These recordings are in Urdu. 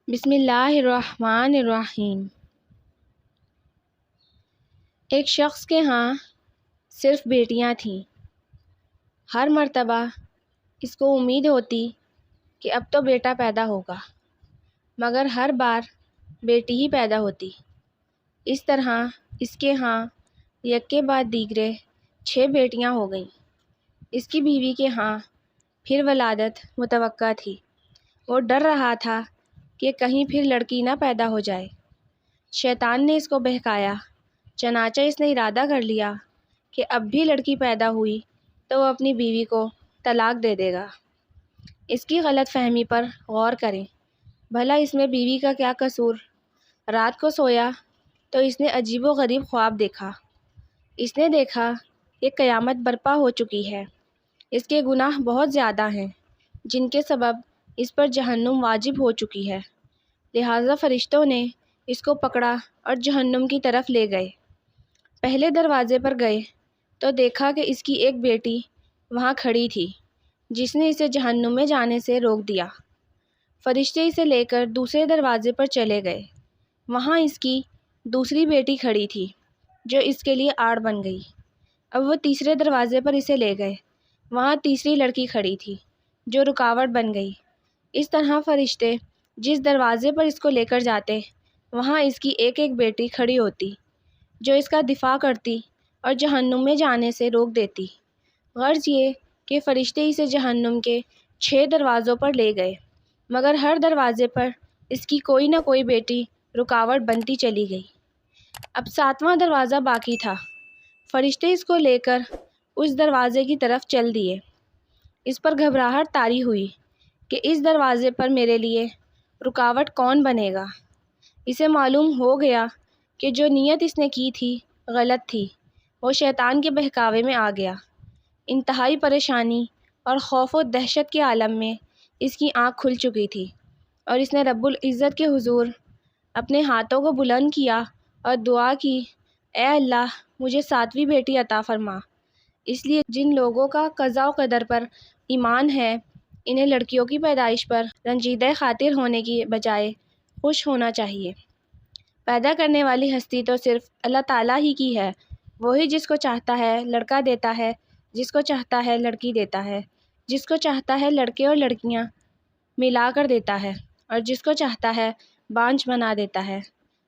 بسم اللہ الرحمن الرحیم۔ ایک شخص کے ہاں صرف بیٹیاں تھیں۔ ہر مرتبہ اس کو امید ہوتی کہ اب تو بیٹا پیدا ہوگا، مگر ہر بار بیٹی ہی پیدا ہوتی۔ اس طرح اس کے ہاں یکے بعد دیگرے 6 بیٹیاں ہو گئیں۔ اس کی بیوی کے ہاں پھر ولادت متوقع تھی۔ وہ ڈر رہا تھا کہ کہیں پھر لڑکی نہ پیدا ہو جائے۔ شیطان نے اس کو بہکایا، چنانچہ اس نے ارادہ کر لیا کہ اب بھی لڑکی پیدا ہوئی تو وہ اپنی بیوی کو طلاق دے دے گا۔ اس کی غلط فہمی پر غور کریں، بھلا اس میں بیوی کا کیا قصور؟ رات کو سویا تو اس نے عجیب و غریب خواب دیکھا۔ اس نے دیکھا کہ قیامت برپا ہو چکی ہے۔ اس کے گناہ بہت زیادہ ہیں جن کے سبب اس پر جہنم واجب ہو چکی ہے، لہٰذا فرشتوں نے اس کو پکڑا اور جہنم کی طرف لے گئے۔ پہلے دروازے پر گئے تو دیکھا کہ اس کی ایک بیٹی وہاں کھڑی تھی جس نے اسے جہنم میں جانے سے روک دیا۔ فرشتے اسے لے کر دوسرے دروازے پر چلے گئے۔ وہاں اس کی دوسری بیٹی کھڑی تھی جو اس کے لیے آڑ بن گئی۔ اب وہ تیسرے دروازے پر اسے لے گئے۔ وہاں تیسری لڑکی کھڑی تھی جو رکاوٹ بن گئی۔ اس طرح فرشتے جس دروازے پر اس کو لے کر جاتے وہاں اس کی ایک ایک بیٹی کھڑی ہوتی جو اس کا دفاع کرتی اور جہنم میں جانے سے روک دیتی۔ غرض یہ کہ فرشتے اسے جہنم کے 6 دروازوں پر لے گئے، مگر ہر دروازے پر اس کی کوئی نہ کوئی بیٹی رکاوٹ بنتی چلی گئی۔ اب 7واں دروازہ باقی تھا۔ فرشتے اس کو لے کر اس دروازے کی طرف چل دیے۔ اس پر گھبراہٹ طاری ہوئی کہ اس دروازے پر میرے لیے رکاوٹ کون بنے گا۔ اسے معلوم ہو گیا کہ جو نیت اس نے کی تھی غلط تھی۔ وہ شیطان کے بہکاوے میں آ گیا۔ انتہائی پریشانی اور خوف و دہشت کے عالم میں اس کی آنکھ کھل چکی تھی اور اس نے رب العزت کے حضور اپنے ہاتھوں کو بلند کیا اور دعا کی، اے اللہ مجھے 7ویں بیٹی عطا فرما۔ اس لیے جن لوگوں کا قضاء و قدر پر ایمان ہے انہیں لڑکیوں کی پیدائش پر رنجیدہ خاطر ہونے کی بجائے خوش ہونا چاہیے۔ پیدا کرنے والی ہستی تو صرف اللہ تعالیٰ ہی کی ہے۔ وہی جس کو چاہتا ہے لڑکا دیتا ہے، جس کو چاہتا ہے لڑکی دیتا ہے، جس کو چاہتا ہے لڑکے اور لڑکیاں ملا کر دیتا ہے، اور جس کو چاہتا ہے بانجھ بنا دیتا ہے۔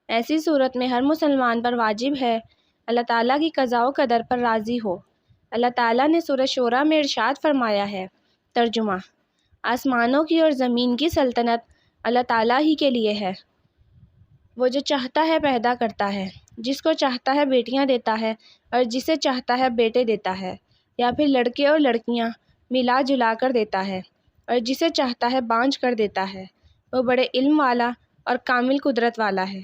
ایسی صورت میں ہر مسلمان پر واجب ہے اللہ تعالیٰ کی قضاء و قدر پر راضی ہو۔ اللہ تعالیٰ نے سورہ شورى میں ارشاد فرمایا ہے، ترجمہ: آسمانوں کی اور زمین کی سلطنت اللہ تعالیٰ ہی کے لیے ہے۔ وہ جو چاہتا ہے پیدا کرتا ہے، جس کو چاہتا ہے بیٹیاں دیتا ہے اور جسے چاہتا ہے بیٹے دیتا ہے، یا پھر لڑکے اور لڑکیاں ملا جلا کر دیتا ہے، اور جسے چاہتا ہے بانجھ کر دیتا ہے۔ وہ بڑے علم والا اور کامل قدرت والا ہے۔